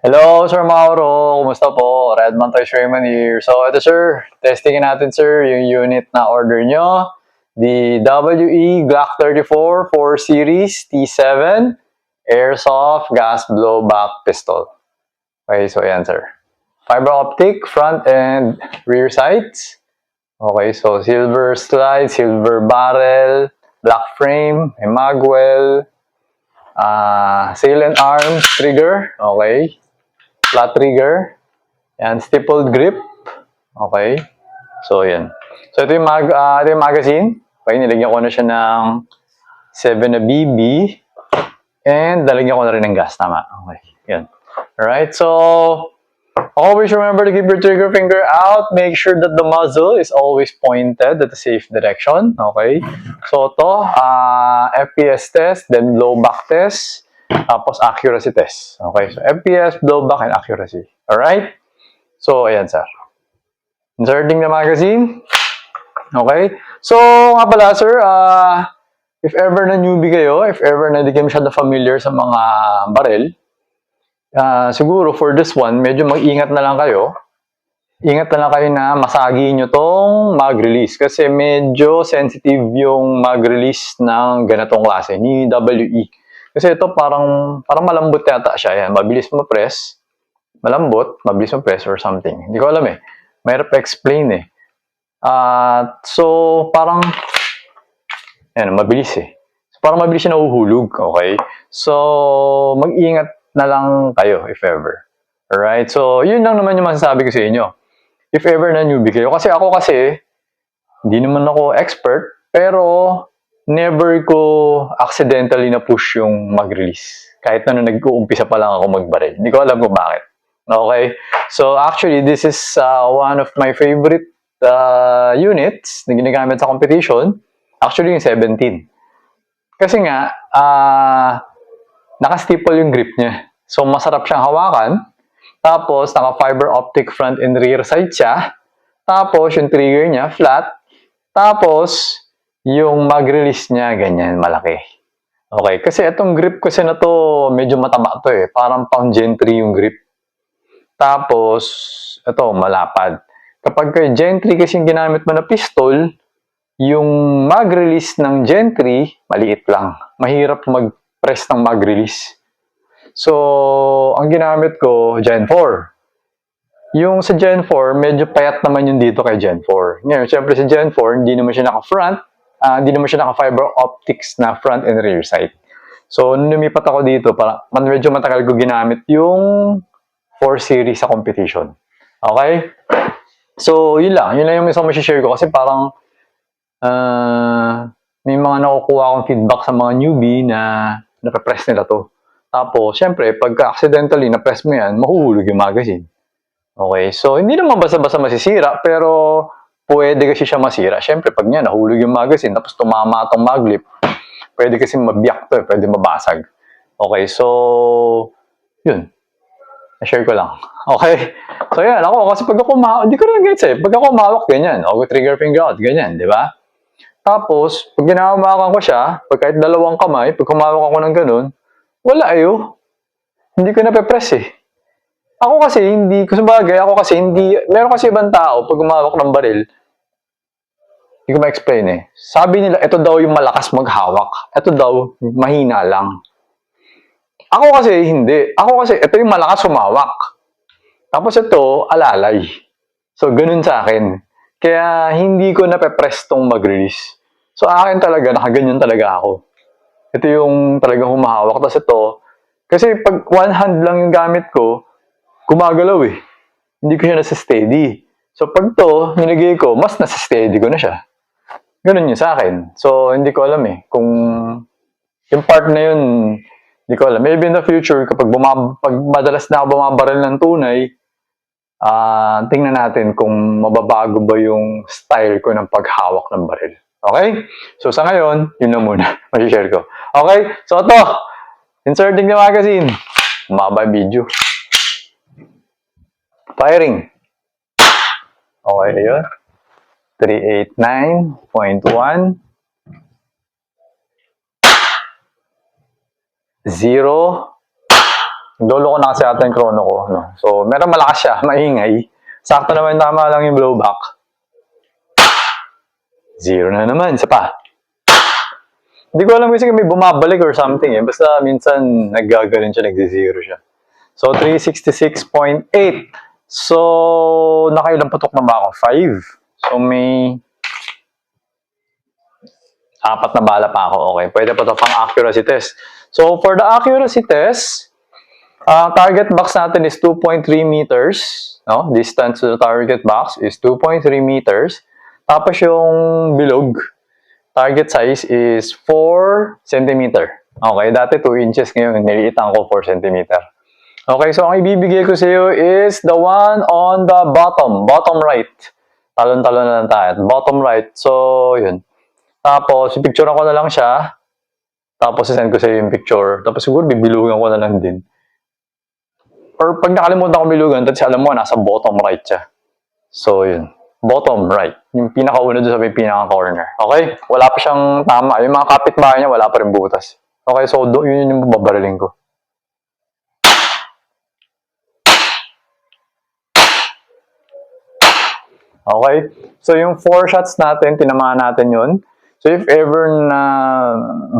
Hello, Sir Mauro. Kumusta po? Redman Toys Raymond here. So, ito sir, testingin natin sir yung unit na order nyo. The WE Glock 34 4 Series T7 Airsoft Gas Blowback Pistol. Okay, so ayan sir. Fiber optic, front and rear sights. Okay, so silver slide, silver barrel, black frame, may magwell, sail and arms trigger. Okay. Flat trigger, and stippled grip. Okay. So, yan. So, ito yung magazine. Okay, nilagyan ko na siya ng 7 na BB. And, nalagyan ko na rin ng gas. Tama. Okay. Yan. Alright. So, always remember to keep your trigger finger out. Make sure that the muzzle is always pointed at the safe direction. Okay. So, ito, FPS test, then blowback test. Tapos accuracy test. Okay, so FPS, blowback, and accuracy. Alright? So, ayan sir. Inserting the magazine. Okay? So, nga pala sir, if ever na newbie kayo, if ever na di kayo masyadong familiar sa mga baril, siguro for this one, medyo mag-ingat na lang kayo. Ingat na lang kayo na masagi nyo tong mag-release kasi medyo sensitive yung mag-release ng ganitong klase, ni WE. Kasi ito parang malambot yata siya. Yan, mabilis mo press. Malambot, mabilis mo press or something. Hindi ko alam eh. Mahirap explain eh. So, parang yan, mabilis eh. So, parang mabilis siya nahuhulog. Okay? So, mag-ingat na lang kayo if ever. Alright? So, yun lang naman yung masasabi ko sa inyo. If ever na newbie kayo. Kasi ako hindi naman ako expert, pero never ko accidentally na push yung mag-release. Kahit na nag-uumpisa pa lang ako magbaril. Hindi ko alam kung bakit. Okay? So actually, this is one of my favorite units na ginagamit sa competition. Actually, yung 17. Kasi nga, naka-stipple yung grip niya. So masarap siyang hawakan. Tapos, naka-fiber optic front and rear side siya. Tapos, yung trigger niya, flat. Tapos, yung mag-release niya, ganyan, malaki. Okay, kasi itong grip kasi na to, medyo mataba to eh. Parang pang Gen 3 yung grip. Tapos, ito, malapad. Kapag Gen 3 kasi yung ginamit mo na pistol, yung mag-release ng Gen 3, maliit lang. Mahirap mag-press ng mag-release. So, ang ginamit ko, Gen 4. Yung sa Gen 4, medyo payat naman yung dito kay Gen 4. Ngayon, syempre sa Gen 4, hindi naman siya naka-front, hindi naman siya naka-fiber optics na front and rear sight. So, nung lumipat ako dito, medyo matagal ko ginamit yung 4 series sa competition. Okay? So, yun lang. Yun lang yung isang share ko kasi parang may mga nakukuha akong feedback sa mga newbie na nape-press nila to. Tapos, syempre, pagka accidentally na-press mo yan, mahuhulog yung magazine. Okay, so hindi naman basta-basta masisira, pero pwede kasi siya masira. Siyempre, pag niya nahulog yung magazine, tapos tumama itong maglip, pwede kasi mabiyak to, pwede mabasag. Okay, so, yun. Na-share ko lang. Okay? So, yan. Ako, kasi pag ako hindi ko rin gets eh. Pag ako umawak, ganyan. O, trigger finger out, ganyan, di ba? Tapos, pag ginahawakan ko siya, pag kahit dalawang kamay, pag humawak ako ng ganun, wala ayo. Hindi ko na-press eh. Ako kasi meron kasi ibang tao pag umawak ng baril, hindi ko ma-explain eh. Sabi nila, ito daw yung malakas maghawak. Ito daw, mahina lang. Ako kasi hindi. Ako kasi, ito yung malakas humawak. Tapos ito, alalay. So, ganun sa akin. Kaya, hindi ko nape-press tong mag-release. So, akin talaga, nakaganyan talaga ako. Ito yung talagang humahawak. Tapos ito, kasi pag one hand lang yung gamit ko, gumagalaw eh. Hindi ko siya nasa-steady. So, pag to, nilagay ko, mas nasa-steady ko na siya. Ganun yun sa akin. So, hindi ko alam eh. Kung yung part na yun, hindi ko alam. Maybe in the future, pag madalas na ako bumabaril ng tunay, tingnan natin kung mababago ba yung style ko ng paghawak ng baril. Okay? So, sa ngayon, yun na muna. Masishare ko. Okay? So, ito. Inserting the magazine. Mababa video. Firing. Okay, yun. 389.1 0 Lolo ko na kasi ata yung chrono ko. No? So, meron malakas siya, maingay. Sakto naman, tama lang yung blowback. 0 na naman, isa pa. Hindi ko alam kasi may bumabalik or something eh. Basta minsan naggagaling siya, nagzi-0 siya. So, 366.8. So, nakailang putok na ba ako? 5. So, may 4 na bala pa ako. Okay, pwede pa ito pang accuracy test. So, for the accuracy test, target box natin is 2.3 meters. No? Distance to the target box is 2.3 meters. Tapos yung bilog, target size is 4 centimeter. Okay, dati 2 inches, ngayon niliitan ko 4 centimeter. Okay, so ang ibibigay ko sa iyo is the one on the bottom right. Talon-talon na lang tayo. Bottom right. So, yun. Tapos, picture ko na lang siya. Tapos, send ko sa iyo yung picture. Tapos, siguro, bibilugan ko na lang din. Or, pag nakalimutan ko bilugan, tapos alam mo, nasa bottom right siya. So, yun. Bottom right. Yung pinakauna doon sa may pinaka-corner. Okay? Wala pa siyang tama. Yung mga kapitbahay niya, wala pa rin butas. Okay, so, yun yung babaraling ko. Okay? So, yung 4 shots natin, tinamaan natin yun. So, if ever na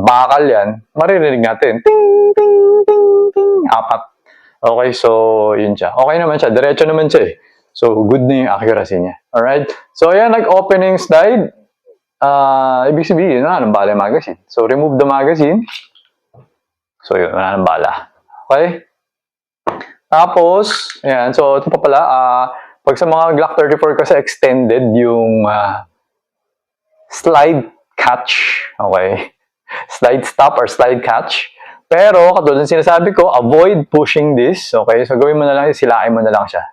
bakal yan, maririnig natin. Ting, ting, ting, ting. 4. Okay, so, yun siya. Okay naman siya. Diretso naman siya eh. So, good na yung accuracy niya. Alright? So, ayan, opening slide. Ibig sabihin, wala nang bala yung magazine. So, remove the magazine. So, yun, wala nang bala. Okay? Tapos, ayan. So, ito pa pala, pag sa mga Glock 34 kasi extended yung slide catch, okay? Slide stop or slide catch. Pero, katulad ng sinasabi ko, avoid pushing this, okay? So, gawin mo na lang, silain mo na lang siya.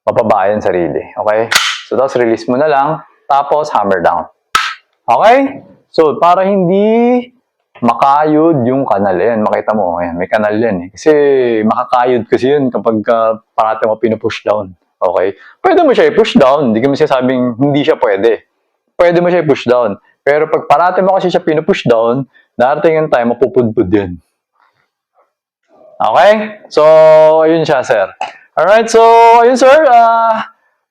Mapabayan sarili, okay? So, tapos release mo na lang, tapos hammer down. Okay? So, para hindi makayod yung kanal. Ayan, makita mo, ayan, may kanal yan eh. Kasi makakayod kasi yun kapag parati mo pinupush down. Okay? Pwede mo siya i-push down. Hindi ko masasabing hindi siya pwede. Pwede mo siya i-push down. Pero pag parati mo kasi siya pinupush down, darating yung time, mapupudpud yun. Okay? So, ayun siya, sir. Alright, so, ayun, sir.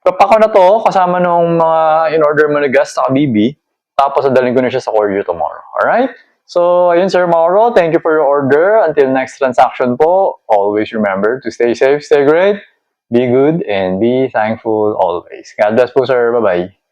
Papako na to, kasama nung mga in-order mo na gas sa BB. Tapos, dadalhin ko na siya sa Koryo tomorrow. Alright? So, ayun, Sir Mauro. Thank you for your order. Until next transaction po, always remember to stay safe, stay great, be good, and be thankful always. God bless po, sir. Bye-bye.